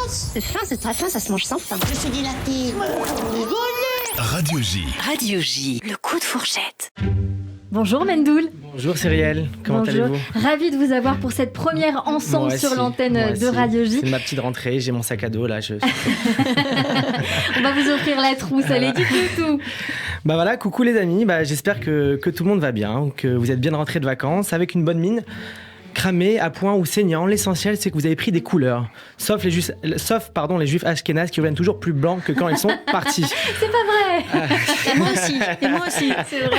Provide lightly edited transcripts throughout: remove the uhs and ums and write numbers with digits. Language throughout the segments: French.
France. C'est fin, c'est très fin, ça se mange sans fin. Je suis dilaté. Radio J. Radio J, le coup de fourchette. Bonjour Mendoul. Bonjour Cyrielle, comment allez-vous? Ravie de vous avoir pour cette première ensemble sur l'antenne de Radio J. C'est ma petite rentrée, j'ai mon sac à dos là. On va vous offrir la trousse, allez, dites-nous tout. Bah voilà, coucou les amis, j'espère que tout le monde va bien, que vous êtes bien rentrés de vacances avec une bonne mine. Cramé, à point ou saignant, l'essentiel c'est que vous avez pris des couleurs. Sauf les juifs ashkénazes qui reviennent toujours plus blancs que quand ils sont partis. C'est pas vrai. Et moi aussi, c'est vrai.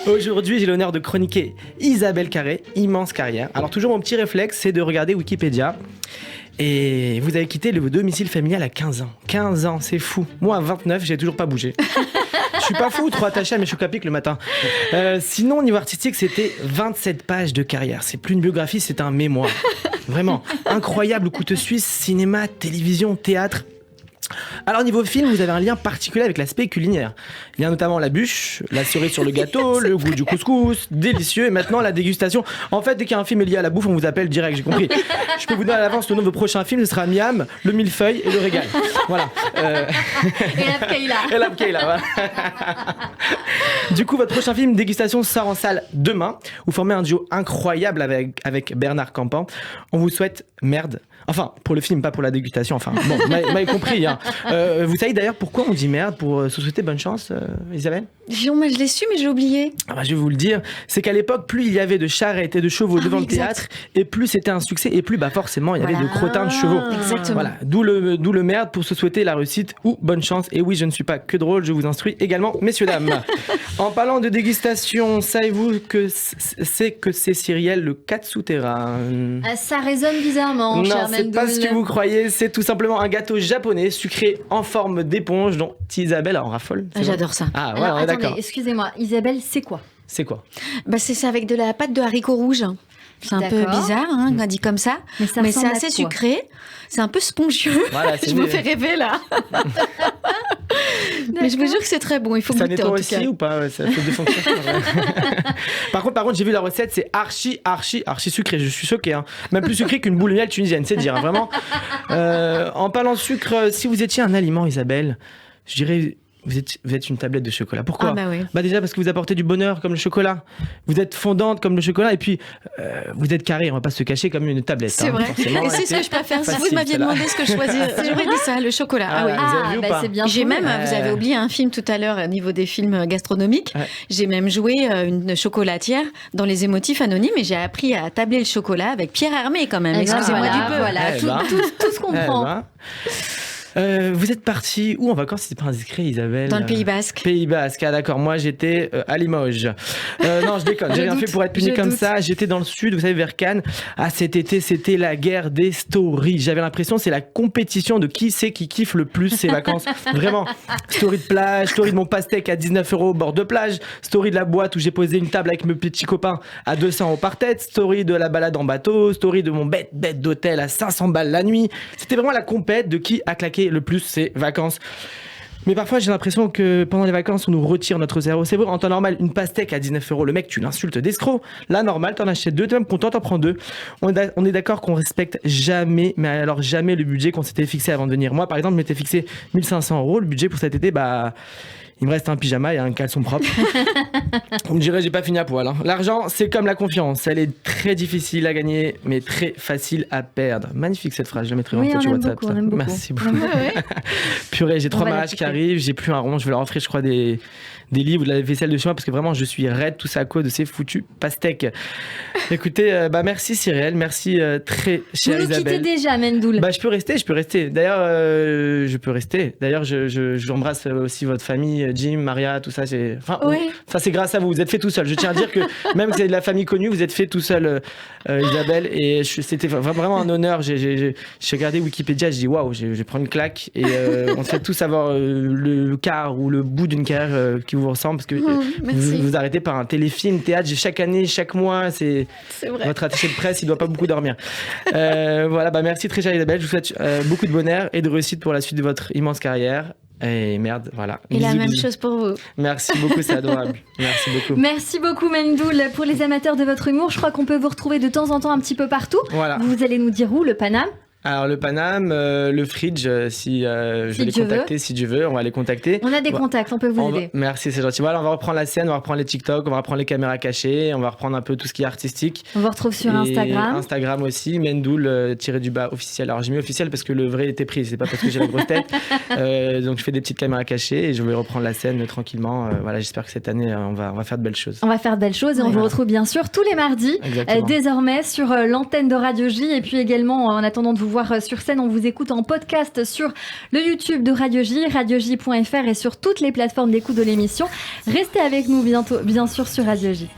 Aujourd'hui, j'ai l'honneur de chroniquer Isabelle Carré, immense carrière. Alors toujours mon petit réflexe, c'est de regarder Wikipédia. Et vous avez quitté le domicile familial à 15 ans. 15 ans, c'est fou. Moi, à 29, j'ai toujours pas bougé. Je suis pas fou, trop attaché à mes chocs à pic le matin. Sinon, au niveau artistique, c'était 27 pages de carrière. C'est plus une biographie, c'est un mémoire. Vraiment, incroyable couteau suisse, cinéma, télévision, théâtre. Alors niveau film, vous avez un lien particulier avec l'aspect culinaire. Il y a notamment la bûche, la cerise sur le gâteau, le goût du couscous, délicieux, et maintenant la dégustation. En fait, dès qu'il y a un film lié à la bouffe, on vous appelle direct, j'ai compris. Je peux vous donner à l'avance le nom de vos prochains films, ce sera Miam, le millefeuille et le régal. Voilà. Et la Pkeila, voilà. Du coup, votre prochain film Dégustation sort en salle demain. Vous formez un duo incroyable avec Bernard Campan. On vous souhaite merde. Enfin, pour le film, pas pour la dégustation. Enfin, bon, vous m'avez compris. Hein. Vous savez d'ailleurs pourquoi on dit merde pour se souhaiter bonne chance, Isabelle? Moi, je l'ai su, mais j'ai oublié. Je vais vous le dire. C'est qu'à l'époque, plus il y avait de charrettes et de chevaux devant le théâtre, et plus c'était un succès, et plus forcément il y avait de crottins de chevaux. Exactement. Voilà. D'où le merde pour se souhaiter la réussite ou bonne chance. Et oui, je ne suis pas que drôle, je vous instruis également, messieurs, dames. En parlant de dégustation, savez-vous que c'est Cyrielle le 4 souterrain? Ça résonne bizarrement, Non, cher c'est pas ce que vous croyez, c'est tout simplement un gâteau japonais sucré en forme d'éponge dont Isabelle en raffole. J'adore ça. Ah, Alors, voilà, on est attendez, d'accord. excusez-moi, Isabelle, c'est quoi? C'est quoi? C'est ça avec de la pâte de haricots rouges. C'est un peu D'accord. bizarre, on dit comme ça. Mais C'est ressemble à assez quoi? sucré. C'est un peu spongieux. Voilà, c'est Je me fais rêver là. Mais je vous jure que c'est très bon. Il faut ça goûter en nettoie tout cas. aussi ou pas? Ouais, ça fait deux fonctions. Par contre, j'ai vu la recette, c'est archi sucré. Je suis choqué. Hein. Même plus sucré qu'une boule de miel tunisienne, c'est dire. Hein, vraiment. En parlant de sucre, si vous étiez un aliment, Isabelle, je dirais... Vous êtes une tablette de chocolat. Pourquoi? Oui. Déjà parce que vous apportez du bonheur comme le chocolat. Vous êtes fondante comme le chocolat et puis vous êtes carré. On va pas se cacher comme une tablette. C'est vrai. Et c'est ce que je préfère. Si vous m'aviez demandé ce que je choisirais, j'aurais dit ça, le chocolat. Vous avez vu ou pas? C'est bien. J'ai trouvé. même, vous avez oublié un film tout à l'heure au niveau des films gastronomiques. Ouais. J'ai même joué une chocolatière dans les émotifs anonymes et j'ai appris à tabler le chocolat avec Pierre Hermé quand même. Excusez-moi du peu. Voilà, tout se comprend. Vous êtes parti où en vacances si c'est pas indiscret, Isabelle? Dans le Pays Basque. Pays Basque, d'accord. Moi, j'étais à Limoges. Non, je déconne. J'ai rien fait pour être puni comme ça. J'étais dans le sud, vous savez, vers Cannes. Cet été, c'était la guerre des stories. J'avais l'impression c'est la compétition de qui c'est qui kiffe le plus ses vacances. Vraiment. Story de plage, story de mon pastèque à 19 € au bord de plage, story de la boîte où j'ai posé une table avec mes petits copains à 200 € par tête, story de la balade en bateau, story de mon bête d'hôtel à 500 balles la nuit. C'était vraiment la compète de qui a claqué le plus ses vacances. Mais parfois j'ai l'impression que pendant les vacances on nous retire notre cerveau. C'est vrai, en temps normal une pastèque à 19 €, le mec tu l'insultes d'escroc. Là normal t'en achètes deux, t'es même content, t'en prends deux. On est d'accord qu'on respecte jamais, mais alors jamais le budget qu'on s'était fixé avant de venir. Moi par exemple je m'étais fixé 1500 €, le budget pour cet été, il me reste un pyjama et un caleçon propre. On me dirait j'ai pas fini à poil. Hein. L'argent, c'est comme la confiance. Elle est très difficile à gagner, mais très facile à perdre. Magnifique cette phrase, je la mettrai en tête sur WhatsApp. On aime beaucoup. Merci beaucoup. Purée, j'ai 3 mariages qui arrivent, j'ai plus un rond, je vais leur offrir je crois des livres ou de la vaisselle de chez moi parce que vraiment je suis raide, tout ça à cause de ces foutus pastèques. Écoutez, merci Cyrielle, merci très chère Vous nous Isabelle. quittez déjà, Mendoul. Je peux rester. D'ailleurs, je peux rester. D'ailleurs, j'embrasse aussi votre famille, Jim, Maria, tout ça. Ça, c'est grâce à vous. Vous êtes fait tout seul. Je tiens à dire que même si vous avez de la famille connue, vous êtes fait tout seul, Isabelle. Et c'était vraiment un honneur. J'ai regardé Wikipédia, je dis waouh, je vais prendre une claque. Et on fait tous avoir le quart ou le bout d'une carrière qui vous ressemble parce que vous arrêtez par un téléfilm, théâtre. Chaque année, chaque mois, c'est vrai. Votre attaché de presse, il doit pas beaucoup dormir. Voilà, merci très chère Isabelle. Je vous souhaite beaucoup de bonheur et de réussite pour la suite de votre immense carrière. Et merde, voilà. Et la même chose pour vous. Merci beaucoup, c'est adorable. Merci beaucoup. Merci beaucoup Mendoul. Pour les amateurs de votre humour, je crois qu'on peut vous retrouver de temps en temps un petit peu partout. Voilà. Vous allez nous dire où, le Paname? Alors le Paname, le Fridge, si je vais les contacter, si Dieu veut, on va les contacter. On a des contacts, on peut vous aider. Merci, c'est gentil. Voilà, on va reprendre la scène, on va reprendre les TikTok, on va reprendre les caméras cachées, on va reprendre un peu tout ce qui est artistique. On vous retrouve sur Instagram. Instagram aussi, Mendoul officiel. Alors j'ai mis officiel parce que le vrai était pris, c'est pas parce que j'ai la grosse tête. Donc je fais des petites caméras cachées et je vais reprendre la scène tranquillement. Voilà, j'espère que cette année on va faire de belles choses. On va faire de belles choses et on vous retrouve bien sûr tous les mardis, désormais sur l'antenne de Radio J, et puis également en attendant de vous voir sur scène, on vous écoute en podcast sur le YouTube de Radio J, radioj.fr et sur toutes les plateformes d'écoute de l'émission. Restez avec nous bientôt, bien sûr, sur Radio J.